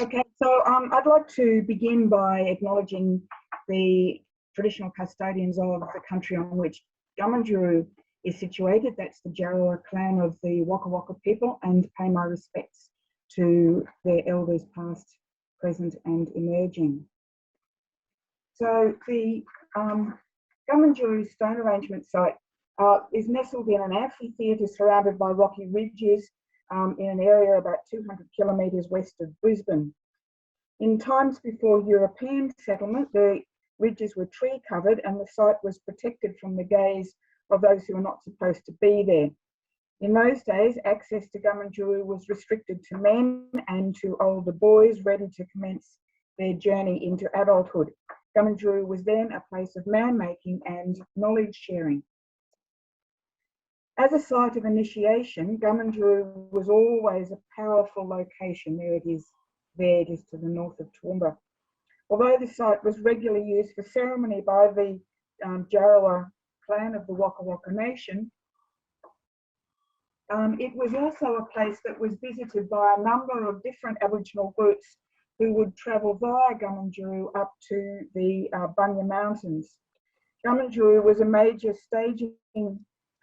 Okay, so I'd like to begin by acknowledging the traditional custodians of the country on which Gamanjuru is situated. That's the Djarowa clan of the Waka Waka people, and pay my respects to their elders past, present and emerging. So the Gamanjuru stone arrangement site is nestled in an amphitheatre surrounded by rocky ridges in an area about 200 kilometres west of Brisbane. In times before European settlement, the ridges were tree covered and the site was protected from the gaze of those who were not supposed to be there. In those days, access to Gamanjuru was restricted to men and to older boys ready to commence their journey into adulthood. Gamanjuru was then a place of man-making and knowledge sharing. As a site of initiation, Gamanjuru was always a powerful location. There it is to the north of Toowoomba. Although the site was regularly used for ceremony by the Djarowa clan of the Waka Waka Nation, it was also a place that was visited by a number of different Aboriginal groups who would travel via Gamanjuru up to the Bunya Mountains. Gamanjuru was a major staging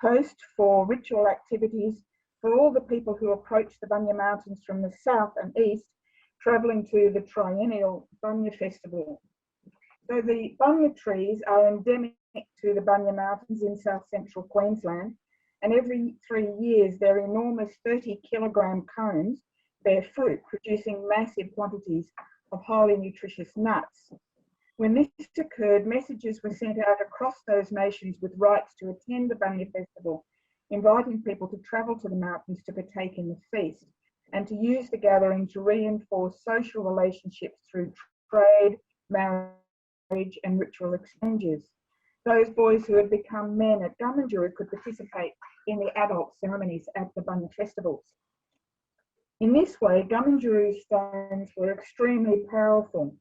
post for ritual activities for all the people who approached the Bunya Mountains from the south and east, travelling to the triennial Bunya Festival. So the Bunya trees are endemic to the Bunya Mountains in south central Queensland, and every 3 years their enormous 30-kilogram cones bear fruit, producing massive quantities of highly nutritious nuts. When this occurred, messages were sent out across those nations with rights to attend the Bunya Festival, inviting people to travel to the mountains to partake in the feast and to use the gathering to reinforce social relationships through trade, marriage and ritual exchanges. Those boys who had become men at Gamanjuru could participate in the adult ceremonies at the Bunya festivals. In this way, Gamanjuru stones were extremely powerful.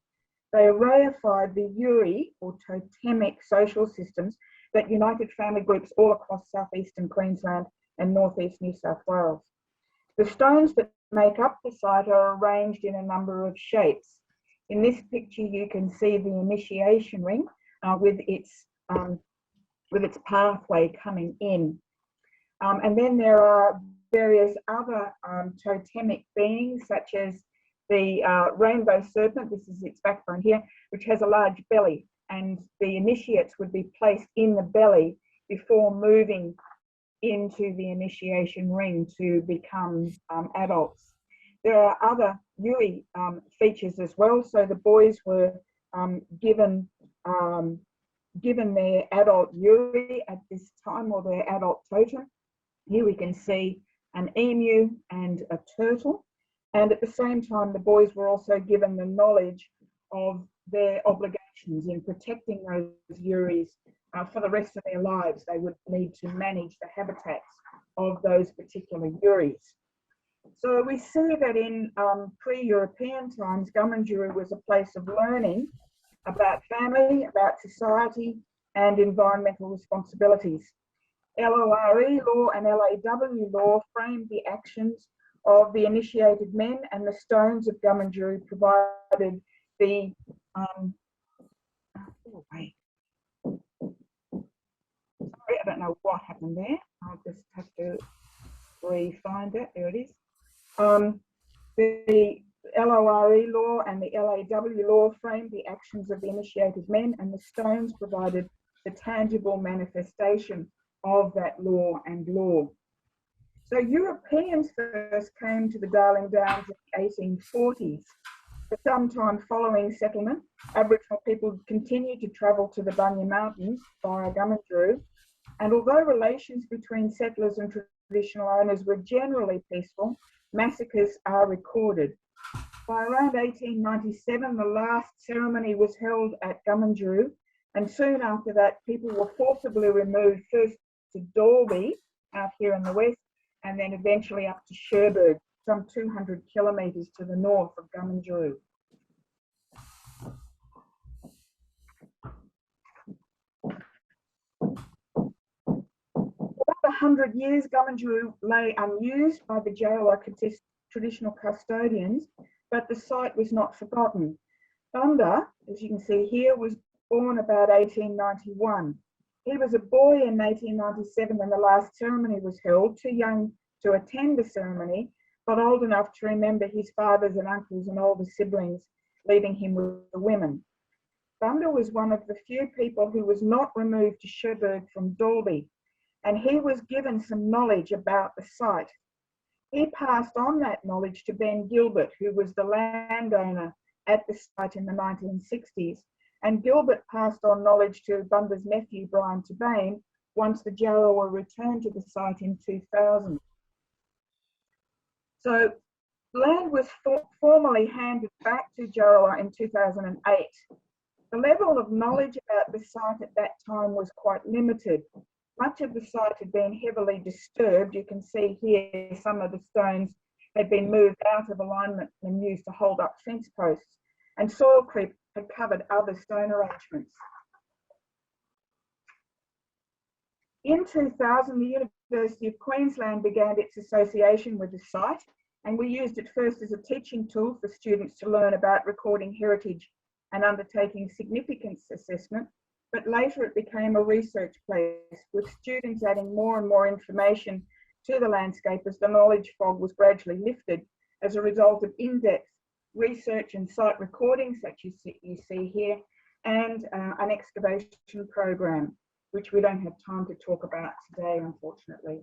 They reified the Yuri, or totemic social systems that united family groups all across southeastern Queensland and northeast New South Wales. The stones that make up the site are arranged in a number of shapes. In this picture, you can see the initiation ring with its pathway coming in. And then there are various other totemic beings, such as the rainbow serpent. This is its backbone here, which has a large belly, and the initiates would be placed in the belly before moving into the initiation ring to become adults. There are other Yuri features as well. So the boys were given their adult Yuri at this time, or their adult totem. Here we can see an emu and a turtle. And at the same time, the boys were also given the knowledge of their obligations in protecting those Yuris for the rest of their lives. They would need to manage the habitats of those particular Yuris. So we see that in pre-European times, Gamanjuru was a place of learning about family, about society and environmental responsibilities. LORE law and LAW law framed the actions of the initiated men, and the stones of Gamanjuru provided the sorry, I don't know what happened there. I'll just have to re-find it. There it is. The LORE law and the LAW law framed the actions of the initiated men, and the stones provided the tangible manifestation of that law and law. So Europeans first came to the Darling Downs in the 1840s. For some time following settlement, Aboriginal people continued to travel to the Bunya Mountains via Gamanjuru, and although relations between settlers and traditional owners were generally peaceful, massacres are recorded. By around 1897, the last ceremony was held at Gamanjuru, and soon after that, people were forcibly removed first to Dalby, out here in the west, and then eventually up to Cherbourg, some 200 kilometres to the north of Gamanjuru. For 100 years, Gamanjuru lay unused by the Djarowa traditional custodians, but the site was not forgotten. Bunda, as you can see here, was born about 1891. He was a boy in 1897 when the last ceremony was held, too young to attend the ceremony, but old enough to remember his fathers and uncles and older siblings, leaving him with the women. Bunda was one of the few people who was not removed to Cherbourg from Dalby, and he was given some knowledge about the site. He passed on that knowledge to Ben Gilbert, who was the landowner at the site in the 1960s, and Gilbert passed on knowledge to Bunda's nephew, Brian Tabane, once the Jarrawa returned to the site in 2000. So land was formally handed back to Jarrawa in 2008. The level of knowledge about the site at that time was quite limited. Much of the site had been heavily disturbed. You can see here some of the stones had been moved out of alignment and used to hold up fence posts, and soil creep had covered other stone arrangements. In 2000, the University of Queensland began its association with the site, and we used it first as a teaching tool for students to learn about recording heritage and undertaking significance assessment, but later it became a research place, with students adding more and more information to the landscape as the knowledge fog was gradually lifted as a result of in-depth research and site recording, such as you see here, and an excavation program, which we don't have time to talk about today, unfortunately.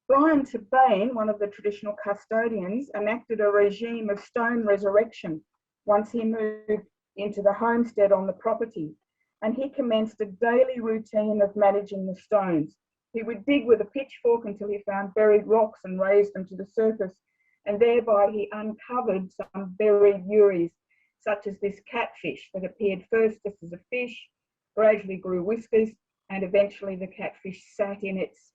Brian Tabane, one of the traditional custodians, enacted a regime of stone resurrection once he moved into the homestead on the property, and he commenced a daily routine of managing the stones. He would dig with a pitchfork until he found buried rocks and raised them to the surface, and thereby he uncovered some buried yuris, such as this catfish that appeared first just as a fish, gradually grew whiskers, and eventually the catfish sat in its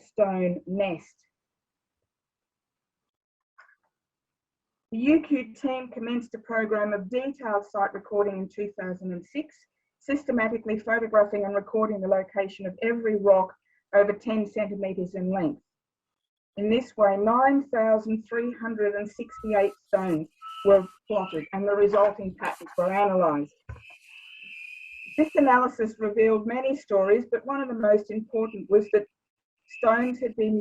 stone nest. The UQ team commenced a program of detailed site recording in 2006, systematically photographing and recording the location of every rock over 10 centimetres in length. In this way, 9,368 stones were plotted and the resulting patterns were analysed. This analysis revealed many stories, but one of the most important was that stones had been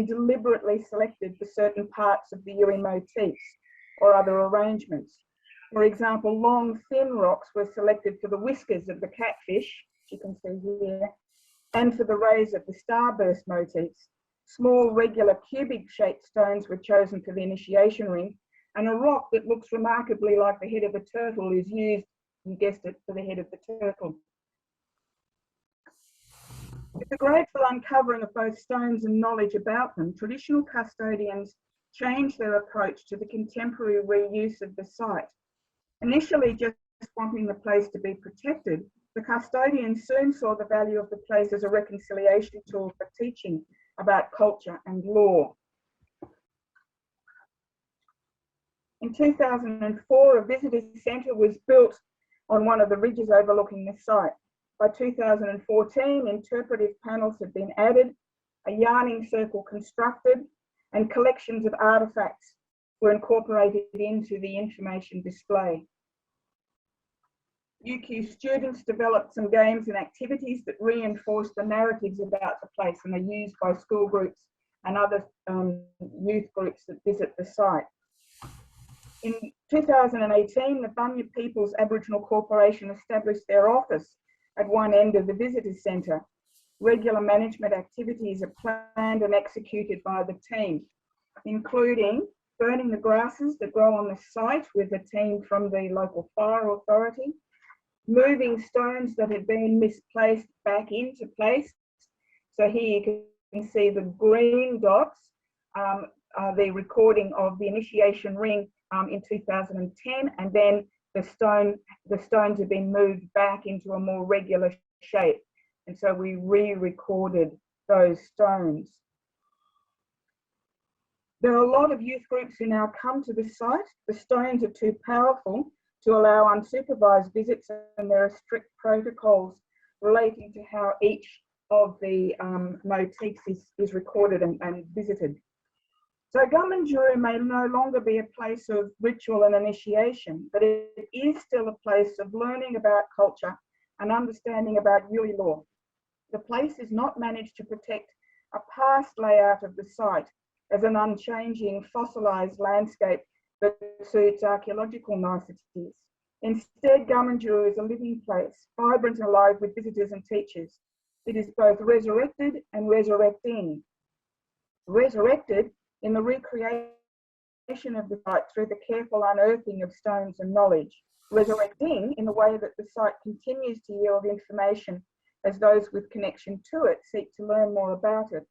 deliberately selected for certain parts of the Yuri motifs or other arrangements. For example, long, thin rocks were selected for the whiskers of the catfish, which you can see here, and for the rays of the starburst motifs. Small, regular, cubic-shaped stones were chosen for the initiation ring, and a rock that looks remarkably like the head of a turtle is used, you guessed it, for the head of the turtle. With the grateful uncovering of both stones and knowledge about them, traditional custodians changed their approach to the contemporary reuse of the site. Initially just wanting the place to be protected, the custodians soon saw the value of the place as a reconciliation tool for teaching about culture and law. In 2004, a visitor centre was built on one of the ridges overlooking the site. By 2014, interpretive panels had been added, a yarning circle constructed, and collections of artefacts were incorporated into the information display. UQ students developed some games and activities that reinforced the narratives about the place, and are used by school groups and other youth groups that visit the site. In 2018, the Bunya Peoples Aboriginal Corporation established their office at one end of the visitor centre. Regular management activities are planned and executed by the team, including burning the grasses that grow on the site with a team from the local fire authority, moving stones that had been misplaced back into place. So here you can see the green dots are the recording of the initiation ring in 2010, and then the stones have been moved back into a more regular shape. And so we re-recorded those stones. There are a lot of youth groups who now come to the site. The stones are too powerful to allow unsupervised visits, and there are strict protocols relating to how each of the motifs is recorded and visited. So Gumminguru may no longer be a place of ritual and initiation, but it is still a place of learning about culture and understanding about Yuyi law. The place is not managed to protect a past layout of the site as an unchanging fossilised landscape that suits archaeological niceties. Instead, Gumminguru is a living place, vibrant and alive with visitors and teachers. It is both resurrected and resurrecting. Resurrected in the recreation of the site through the careful unearthing of stones and knowledge. Resurrecting in the way that the site continues to yield information as those with connection to it seek to learn more about it,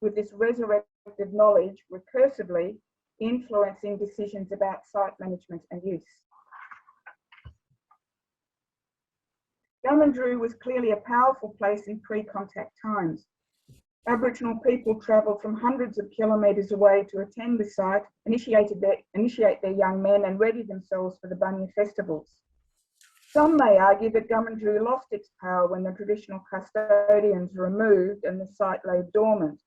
with this resurrected knowledge recursively influencing decisions about site management and use. Gumminguru was clearly a powerful place in pre-contact times. Aboriginal people travelled from hundreds of kilometres away to attend the site, initiate their young men and ready themselves for the Bunya festivals. Some may argue that Gumminguru lost its power when the traditional custodians were removed and the site lay dormant.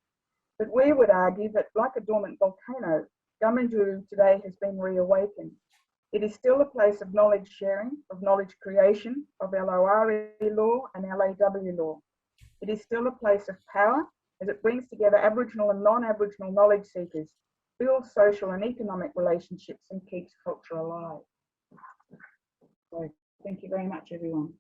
But we would argue that, like a dormant volcano, Gumminguru today has been reawakened. It is still a place of knowledge sharing, of knowledge creation, of LORE law and LAW law. It is still a place of power as it brings together Aboriginal and non-Aboriginal knowledge seekers, builds social and economic relationships and keeps culture alive. So, thank you very much, everyone.